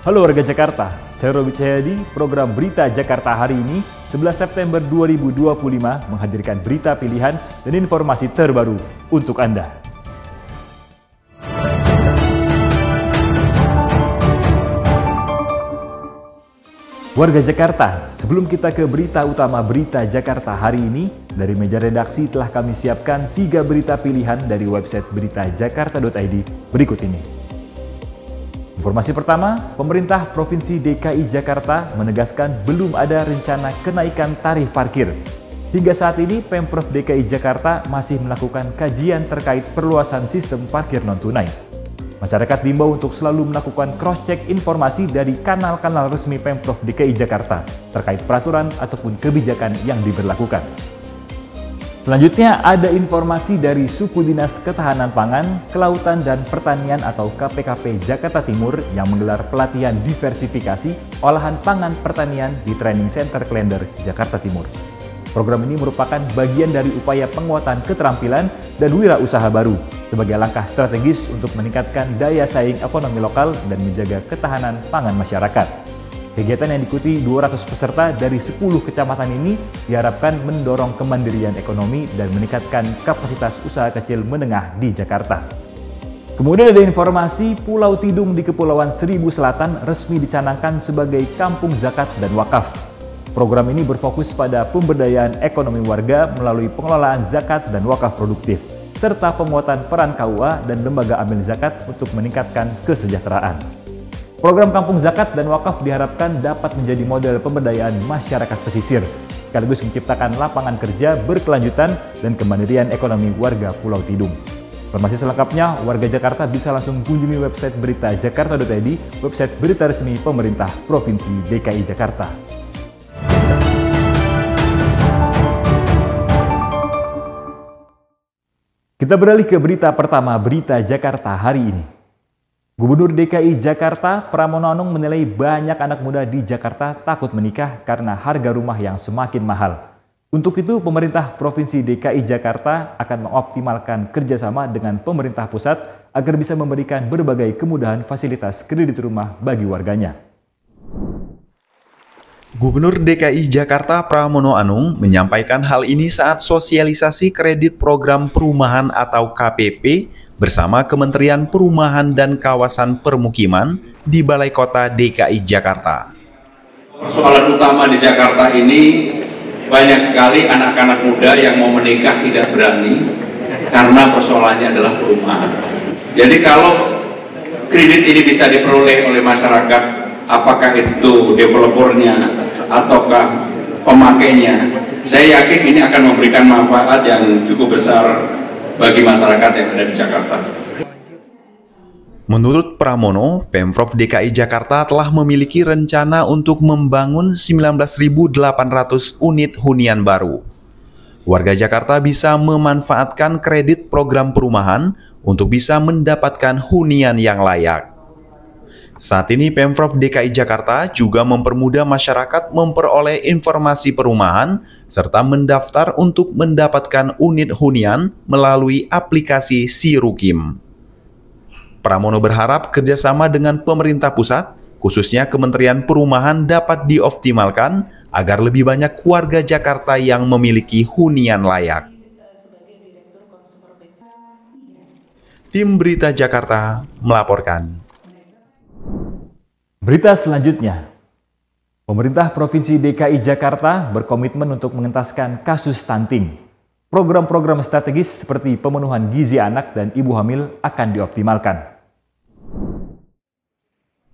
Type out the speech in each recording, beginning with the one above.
Halo warga Jakarta, saya Robi Cahyadi. Program Berita Jakarta hari ini, 11 September 2025, menghadirkan berita pilihan dan informasi terbaru untuk Anda. Warga Jakarta, sebelum kita ke berita utama Berita Jakarta hari ini, dari meja redaksi telah kami siapkan 3 berita pilihan dari website beritajakarta.id berikut ini. Informasi pertama, pemerintah Provinsi DKI Jakarta menegaskan belum ada rencana kenaikan tarif parkir. Hingga saat ini, Pemprov DKI Jakarta masih melakukan kajian terkait perluasan sistem parkir non-tunai. Masyarakat diimbau untuk selalu melakukan cross-check informasi dari kanal-kanal resmi Pemprov DKI Jakarta terkait peraturan ataupun kebijakan yang diberlakukan. Selanjutnya ada informasi dari Suku Dinas Ketahanan Pangan, Kelautan dan Pertanian atau KPKP Jakarta Timur yang menggelar pelatihan diversifikasi olahan pangan pertanian di Training Center Klender, Jakarta Timur. Program ini merupakan bagian dari upaya penguatan keterampilan dan wirausaha baru sebagai langkah strategis untuk meningkatkan daya saing ekonomi lokal dan menjaga ketahanan pangan masyarakat. Kegiatan yang diikuti 200 peserta dari 10 kecamatan ini diharapkan mendorong kemandirian ekonomi dan meningkatkan kapasitas usaha kecil menengah di Jakarta. Kemudian ada informasi Pulau Tidung di Kepulauan Seribu Selatan resmi dicanangkan sebagai kampung zakat dan wakaf. Program ini berfokus pada pemberdayaan ekonomi warga melalui pengelolaan zakat dan wakaf produktif, serta penguatan peran KUA dan lembaga amil zakat untuk meningkatkan kesejahteraan. Program Kampung Zakat dan Wakaf diharapkan dapat menjadi model pemberdayaan masyarakat pesisir, sekaligus menciptakan lapangan kerja berkelanjutan dan kemandirian ekonomi warga Pulau Tidung. Informasi selengkapnya, warga Jakarta bisa langsung kunjungi website beritajakarta.id, website berita resmi pemerintah Provinsi DKI Jakarta. Kita beralih ke berita pertama Berita Jakarta hari ini. Gubernur DKI Jakarta Pramono Anung menilai banyak anak muda di Jakarta takut menikah karena harga rumah yang semakin mahal. Untuk itu, pemerintah Provinsi DKI Jakarta akan mengoptimalkan kerjasama dengan pemerintah pusat agar bisa memberikan berbagai kemudahan fasilitas kredit rumah bagi warganya. Gubernur DKI Jakarta Pramono Anung menyampaikan hal ini saat sosialisasi kredit program perumahan atau KPP bersama Kementerian Perumahan dan Kawasan Permukiman di Balai Kota DKI Jakarta. Persoalan utama di Jakarta ini banyak sekali anak-anak muda yang mau menikah tidak berani karena persoalannya adalah perumahan. Jadi kalau kredit ini bisa diperoleh oleh masyarakat, apakah itu developernya ataukah pemakainya, saya yakin ini akan memberikan manfaat yang cukup besar bagi masyarakat yang ada di Jakarta. Menurut Pramono, Pemprov DKI Jakarta telah memiliki rencana untuk membangun 19.800 unit hunian baru. Warga Jakarta bisa memanfaatkan kredit program perumahan untuk bisa mendapatkan hunian yang layak. Saat ini Pemprov DKI Jakarta juga mempermudah masyarakat memperoleh informasi perumahan serta mendaftar untuk mendapatkan unit hunian melalui aplikasi Sirukim. Pramono berharap kerjasama dengan pemerintah pusat, khususnya Kementerian Perumahan dapat dioptimalkan agar lebih banyak warga Jakarta yang memiliki hunian layak. Tim Berita Jakarta melaporkan. Berita selanjutnya, pemerintah Provinsi DKI Jakarta berkomitmen untuk mengentaskan kasus stunting. Program-program strategis seperti pemenuhan gizi anak dan ibu hamil akan dioptimalkan.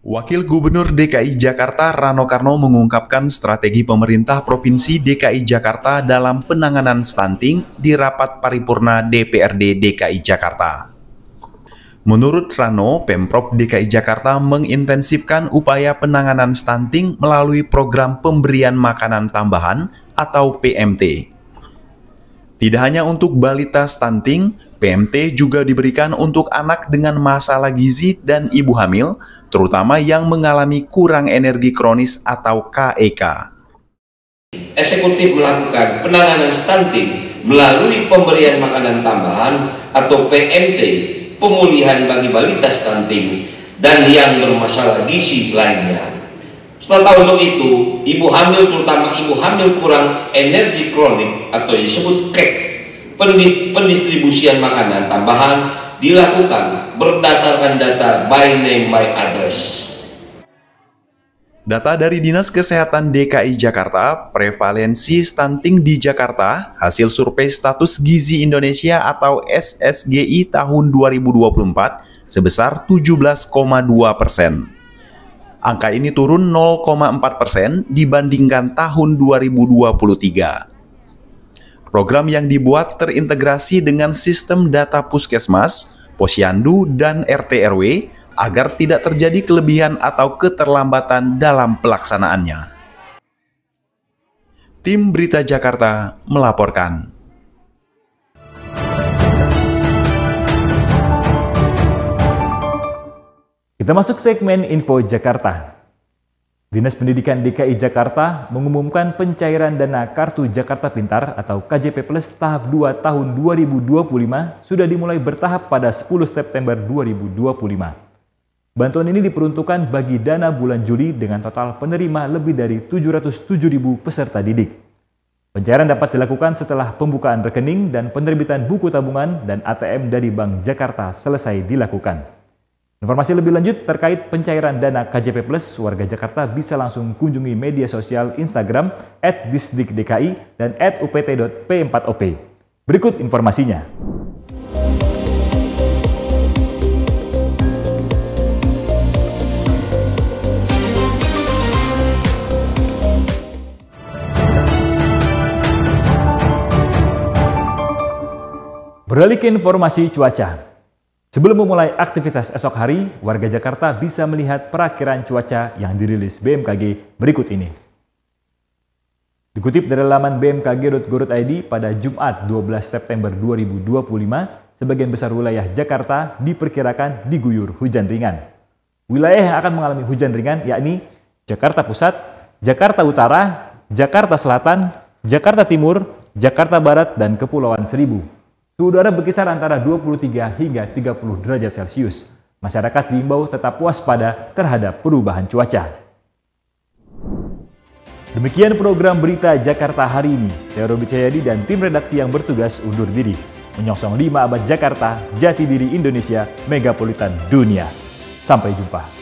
Wakil Gubernur DKI Jakarta Rano Karno mengungkapkan strategi pemerintah Provinsi DKI Jakarta dalam penanganan stunting di rapat paripurna DPRD DKI Jakarta. Menurut Rano, Pemprov DKI Jakarta mengintensifkan upaya penanganan stunting melalui program pemberian makanan tambahan atau PMT. Tidak hanya untuk balita stunting, PMT juga diberikan untuk anak dengan masalah gizi dan ibu hamil, terutama yang mengalami kurang energi kronis atau KEK. Eksekutif melakukan penanganan stunting melalui pemberian makanan tambahan atau PMT, pemulihan bagi balita stunting, dan yang bermasalah gizi lainnya. Serta untuk itu, ibu hamil, terutama ibu hamil kurang energi kronik atau disebut KEK, pendistribusian makanan tambahan dilakukan berdasarkan data by name by address. Data dari Dinas Kesehatan DKI Jakarta, prevalensi stunting di Jakarta, hasil survei status gizi Indonesia atau SSGI tahun 2024 sebesar 17,2%. Angka ini turun 0,4% dibandingkan tahun 2023. Program yang dibuat terintegrasi dengan sistem data puskesmas, posyandu, dan RT RW agar tidak terjadi kelebihan atau keterlambatan dalam pelaksanaannya. Tim Berita Jakarta melaporkan. Kita masuk segmen Info Jakarta. Dinas Pendidikan DKI Jakarta mengumumkan pencairan dana Kartu Jakarta Pintar atau KJP Plus tahap 2 tahun 2025 sudah dimulai bertahap pada 10 September 2025. Bantuan ini diperuntukkan bagi dana bulan Juli dengan total penerima lebih dari 707.000 peserta didik. Pencairan dapat dilakukan setelah pembukaan rekening dan penerbitan buku tabungan dan ATM dari Bank Jakarta selesai dilakukan. Informasi lebih lanjut terkait pencairan dana KJP Plus, warga Jakarta bisa langsung kunjungi media sosial Instagram @disdikdki dan @upt.p4op. Berikut informasinya. Beralih ke informasi cuaca. Sebelum memulai aktivitas esok hari, warga Jakarta bisa melihat perakiran cuaca yang dirilis BMKG berikut ini. Dikutip dari laman bmkg.go.id pada Jumat 12 September 2025, sebagian besar wilayah Jakarta diperkirakan diguyur hujan ringan. Wilayah yang akan mengalami hujan ringan yakni Jakarta Pusat, Jakarta Utara, Jakarta Selatan, Jakarta Timur, Jakarta Barat, dan Kepulauan Seribu. Suhu udara berkisar antara 23 hingga 30 derajat Celcius. Masyarakat diimbau tetap waspada terhadap perubahan cuaca. Demikian program Berita Jakarta hari ini. Saya Robi Cahyadi dan tim redaksi yang bertugas undur diri. Menyongsong 5 abad Jakarta, jati diri Indonesia, megapolitan dunia. Sampai jumpa.